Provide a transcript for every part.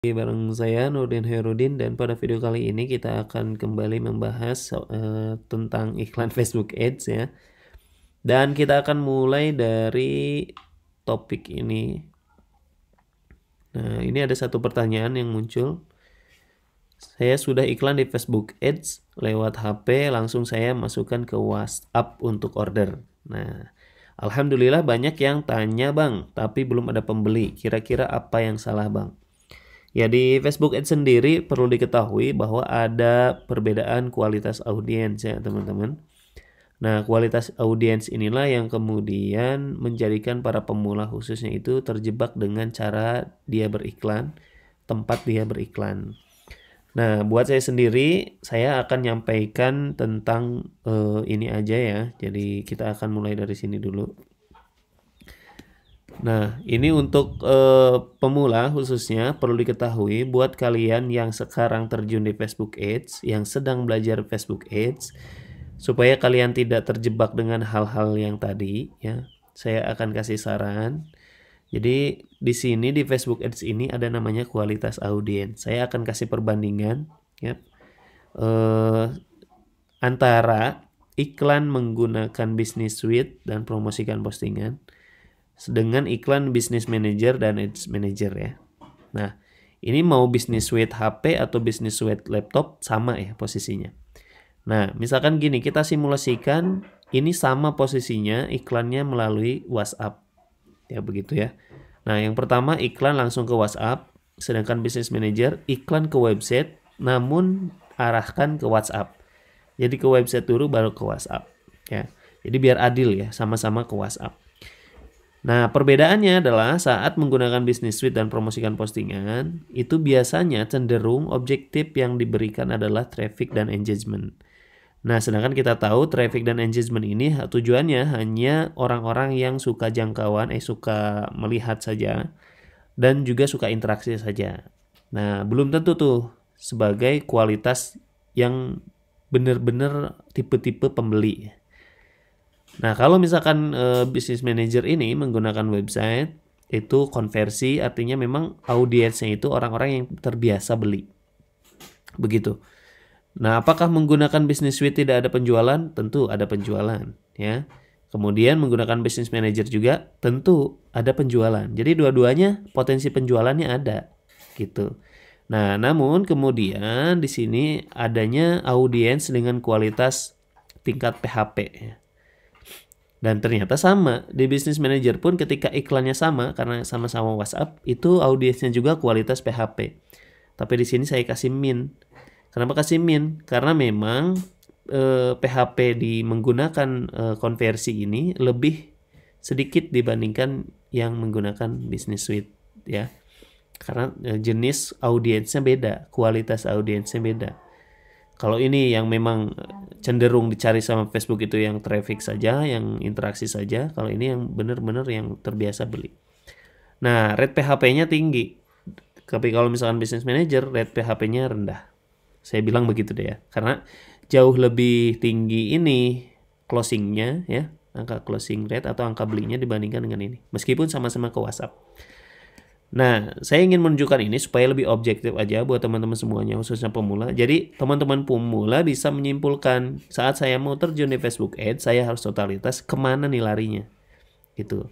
Bareng saya Nurdin Herudin, dan pada video kali ini kita akan kembali membahas tentang iklan Facebook Ads ya. Dan kita akan mulai dari topik ini. Nah, ini ada satu pertanyaan yang muncul. Saya sudah iklan di Facebook Ads lewat HP, langsung saya masukkan ke WhatsApp untuk order. Nah, alhamdulillah banyak yang tanya, "Bang, tapi belum ada pembeli. Kira-kira apa yang salah, Bang?" Ya, di Facebook Ads sendiri perlu diketahui bahwa ada perbedaan kualitas audiens ya teman-teman. Nah, kualitas audiens inilah yang kemudian menjadikan para pemula khususnya itu terjebak dengan cara dia beriklan, tempat dia beriklan. Nah, buat saya sendiri, saya akan nyampaikan tentang ini aja ya. Jadi kita akan mulai dari sini dulu. Nah, ini untuk pemula khususnya perlu diketahui buat kalian yang sekarang terjun di Facebook Ads, yang sedang belajar Facebook Ads, supaya kalian tidak terjebak dengan hal-hal yang tadi ya. Saya akan kasih saran. Jadi di sini di Facebook Ads ini ada namanya kualitas audiens. Saya akan kasih perbandingan ya antara iklan menggunakan Business Suite dan promosikan postingan dengan iklan Business Manager dan Ads Manager ya. Nah, ini mau Business Suite HP atau Business Suite laptop sama ya posisinya. Nah, misalkan gini, kita simulasikan ini sama posisinya iklannya melalui WhatsApp. Ya begitu ya. Nah, yang pertama iklan langsung ke WhatsApp, sedangkan Business Manager iklan ke website namun arahkan ke WhatsApp. Jadi ke website dulu baru ke WhatsApp ya. Jadi biar adil ya, sama-sama ke WhatsApp. Nah, perbedaannya adalah saat menggunakan Business Suite dan promosikan postingan, itu biasanya cenderung objektif yang diberikan adalah traffic dan engagement. Nah, sedangkan kita tahu traffic dan engagement ini tujuannya hanya orang-orang yang suka jangkauan, suka melihat saja, dan juga suka interaksi saja. Nah, belum tentu tuh sebagai kualitas yang benar-benar tipe-tipe pembeli. Nah, kalau misalkan Business Manager ini menggunakan website, itu konversi, artinya memang audiensnya itu orang-orang yang terbiasa beli. Begitu. Nah, apakah menggunakan Business Suite tidak ada penjualan? Tentu ada penjualan, ya. Kemudian menggunakan Business Manager juga tentu ada penjualan. Jadi dua-duanya potensi penjualannya ada, gitu. Nah, namun kemudian di sini adanya audiens dengan kualitas tingkat PHP ya. Dan ternyata sama, di Business Manager pun ketika iklannya sama, karena sama-sama WhatsApp, itu audiensnya juga kualitas PHP. Tapi di sini saya kasih min. Kenapa kasih min? Karena memang PHP di menggunakan konversi ini lebih sedikit dibandingkan yang menggunakan Business Suite ya. Karena jenis audiensnya beda, kualitas audiensnya beda. Kalau ini yang memang cenderung dicari sama Facebook itu yang traffic saja, yang interaksi saja. Kalau ini yang benar-benar yang terbiasa beli. Nah, rate PHP-nya tinggi. Tapi kalau misalkan Business Manager, rate PHP-nya rendah. Saya bilang begitu deh ya. Karena jauh lebih tinggi ini closing-nya ya, angka closing rate atau angka belinya dibandingkan dengan ini. Meskipun sama-sama ke WhatsApp. Nah, saya ingin menunjukkan ini supaya lebih objektif aja buat teman-teman semuanya, khususnya pemula. Jadi, teman-teman pemula bisa menyimpulkan saat saya mau terjun di Facebook Ads, saya harus totalitas kemana nih larinya. Gitu.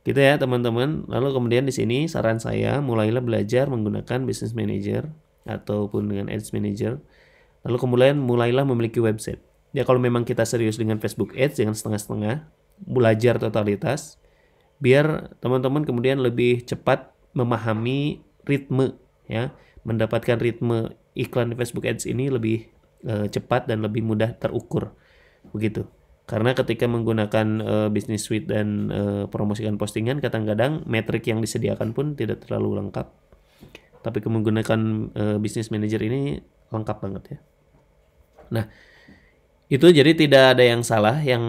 Gitu ya, teman-teman. Lalu kemudian di sini saran saya, mulailah belajar menggunakan Business Manager ataupun dengan Ads Manager. Lalu kemudian mulailah memiliki website. Ya, kalau memang kita serius dengan Facebook Ads, jangan setengah-setengah. Belajar totalitas. Biar teman-teman kemudian lebih cepat memahami ritme ya, mendapatkan ritme iklan di Facebook Ads ini lebih cepat dan lebih mudah terukur begitu. Karena ketika menggunakan Business Suite dan promosikan postingan, kadang-kadang metrik yang disediakan pun tidak terlalu lengkap. Tapi menggunakan Business Manager ini lengkap banget ya. Nah, itu jadi tidak ada yang salah. Yang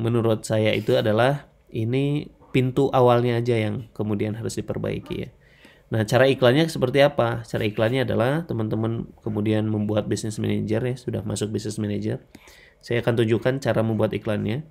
menurut saya itu adalah ini pintu awalnya aja yang kemudian harus diperbaiki ya. Nah, cara iklannya seperti apa? Cara iklannya adalah teman-teman kemudian membuat Business Manager ya, sudah masuk Business Manager. Saya akan tunjukkan cara membuat iklannya.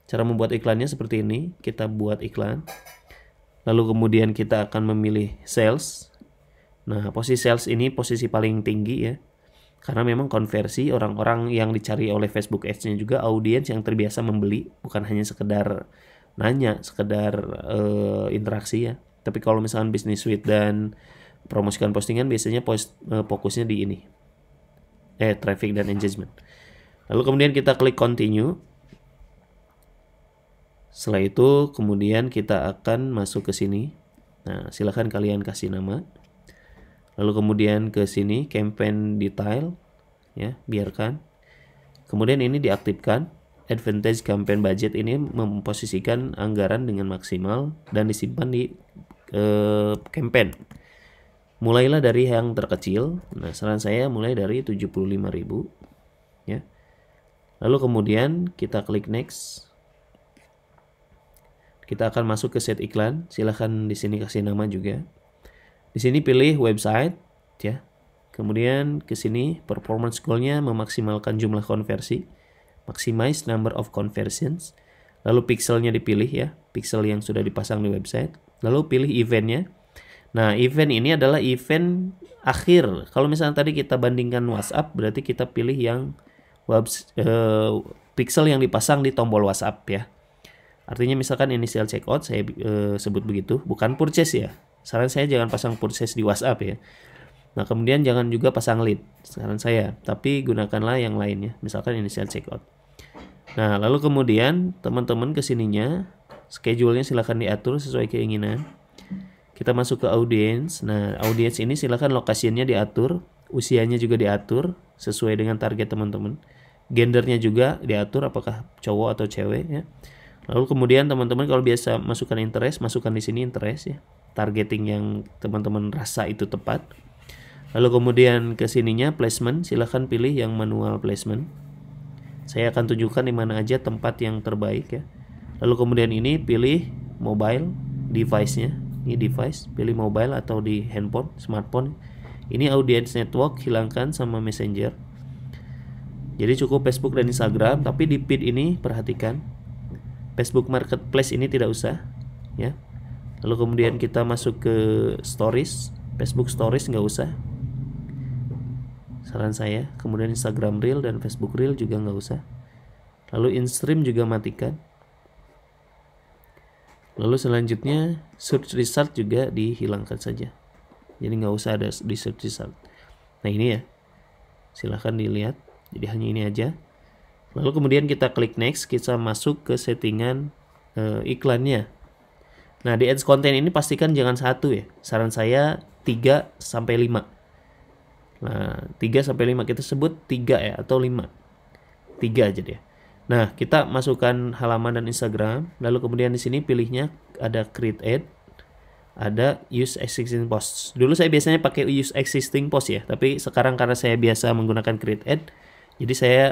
Cara membuat iklannya seperti ini. Kita buat iklan. Lalu kemudian kita akan memilih sales. Nah, posisi sales ini posisi paling tinggi ya. Karena memang konversi orang-orang yang dicari oleh Facebook Ads-nya juga audiens yang terbiasa membeli, bukan hanya sekedar nanya, sekedar interaksi ya. Tapi kalau misalkan Business Suite dan promosikan postingan biasanya fokusnya di ini. Traffic dan engagement. Lalu kemudian kita klik continue. Setelah itu kemudian kita akan masuk ke sini. Nah, silakan kalian kasih nama. Lalu kemudian ke sini campaign detail ya, biarkan. Kemudian ini diaktifkan. Advantage campaign budget ini memposisikan anggaran dengan maksimal dan disimpan di campaign. Mulailah dari yang terkecil. Nah, saran saya mulai dari 75.000 ya. Lalu kemudian kita klik next. Kita akan masuk ke set iklan. Silahkan di sini kasih nama juga. Di sini pilih website ya. Kemudian ke sini performance goal-nya memaksimalkan jumlah konversi, maximize number of conversions. Lalu pixelnya dipilih ya, pixel yang sudah dipasang di website. Lalu pilih eventnya. Nah, event ini adalah event akhir. Kalau misalnya tadi kita bandingkan WhatsApp, berarti kita pilih yang pixel yang dipasang di tombol WhatsApp ya. Artinya misalkan initial checkout saya sebut begitu, bukan purchase ya. Saran saya jangan pasang purchase di WhatsApp ya. Nah, kemudian jangan juga pasang lead, saran saya. Tapi gunakanlah yang lainnya, misalkan initial checkout. Nah, lalu kemudian teman-teman kesininya, schedule-nya silakan diatur sesuai keinginan. Kita masuk ke audience. Nah, audience ini silakan lokasinya diatur, usianya juga diatur sesuai dengan target teman-teman. Gendernya juga diatur apakah cowok atau cewek ya. Lalu kemudian teman-teman kalau biasa masukkan interest, masukkan di sini interest ya. Targeting yang teman-teman rasa itu tepat. Lalu kemudian ke sininya placement, silahkan pilih yang manual placement. Saya akan tunjukkan di mana aja tempat yang terbaik ya. Lalu kemudian ini pilih mobile device-nya. Ini device, pilih mobile atau di handphone, smartphone. Ini audience network, hilangkan sama messenger. Jadi cukup Facebook dan Instagram, tapi di feed ini perhatikan Facebook Marketplace ini tidak usah ya. Lalu kemudian kita masuk ke stories, Facebook stories nggak usah, saran saya. Kemudian Instagram Reel dan Facebook Reel juga nggak usah. Lalu in-stream juga matikan. Lalu selanjutnya search result juga dihilangkan saja. Jadi nggak usah ada di search result. Nah ini ya, silahkan dilihat. Jadi hanya ini aja. Lalu kemudian kita klik next, kita masuk ke settingan iklannya. Nah, di ads content ini pastikan jangan satu ya. Saran saya 3 sampai 5. Nah, 3 sampai 5 kita sebut 3 ya atau 5. 3 aja deh. Nah, kita masukkan halaman dan Instagram, lalu kemudian di sini pilihnya ada create ad, ada use existing post. Dulu saya biasanya pakai use existing post ya, tapi sekarang karena saya biasa menggunakan create ad, jadi saya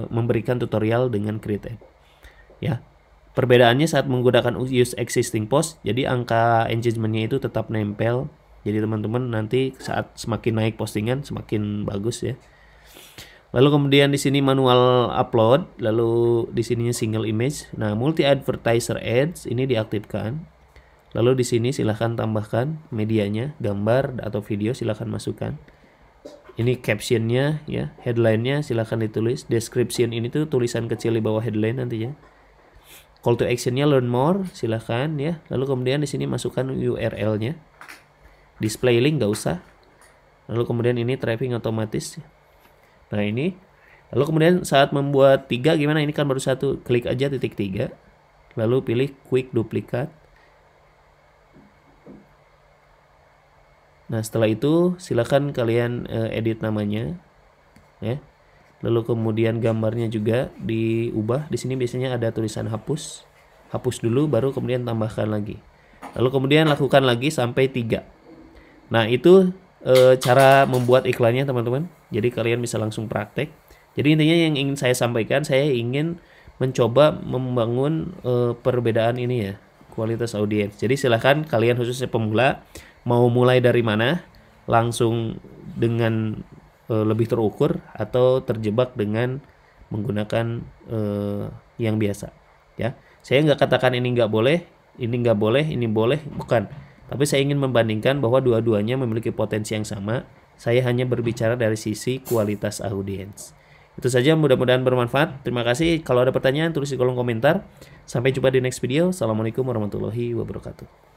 memberikan tutorial dengan create ad. Ya. Perbedaannya saat menggunakan use existing post, jadi angka engagementnya itu tetap nempel. Jadi teman-teman nanti saat semakin naik postingan semakin bagus ya. Lalu kemudian di sini manual upload, lalu di sininya single image. Nah, multi advertiser ads ini diaktifkan. Lalu di sini silahkan tambahkan medianya, gambar atau video silahkan masukkan. Ini captionnya ya, headline-nya silahkan ditulis. Description ini tuh tulisan kecil di bawah headline nantinya. Call to action-nya learn more, silahkan ya. Lalu kemudian di sini masukkan URL-nya. Display link nggak usah. Lalu kemudian ini tracking otomatis. Nah ini. Lalu kemudian saat membuat 3 gimana? Ini kan baru 1. Klik aja titik 3. Lalu pilih quick duplicate. Nah setelah itu silahkan kalian edit namanya. Ya. Lalu kemudian gambarnya juga diubah. Di sini biasanya ada tulisan hapus. Hapus dulu baru kemudian tambahkan lagi. Lalu kemudian lakukan lagi sampai 3. Nah, itu cara membuat iklannya teman-teman. Jadi kalian bisa langsung praktek. Jadi intinya yang ingin saya sampaikan, saya ingin mencoba membangun perbedaan ini ya, kualitas audiens. Jadi silahkan kalian khususnya pemula mau mulai dari mana, langsung dengan lebih terukur atau terjebak dengan menggunakan yang biasa ya. Saya nggak katakan ini nggak boleh, ini nggak boleh, ini boleh, bukan. Tapi saya ingin membandingkan bahwa dua-duanya memiliki potensi yang sama. Saya hanya berbicara dari sisi kualitas audiens. Itu saja, mudah-mudahan bermanfaat. Terima kasih. Kalau ada pertanyaan tulis di kolom komentar. Sampai jumpa di next video. Assalamualaikum warahmatullahi wabarakatuh.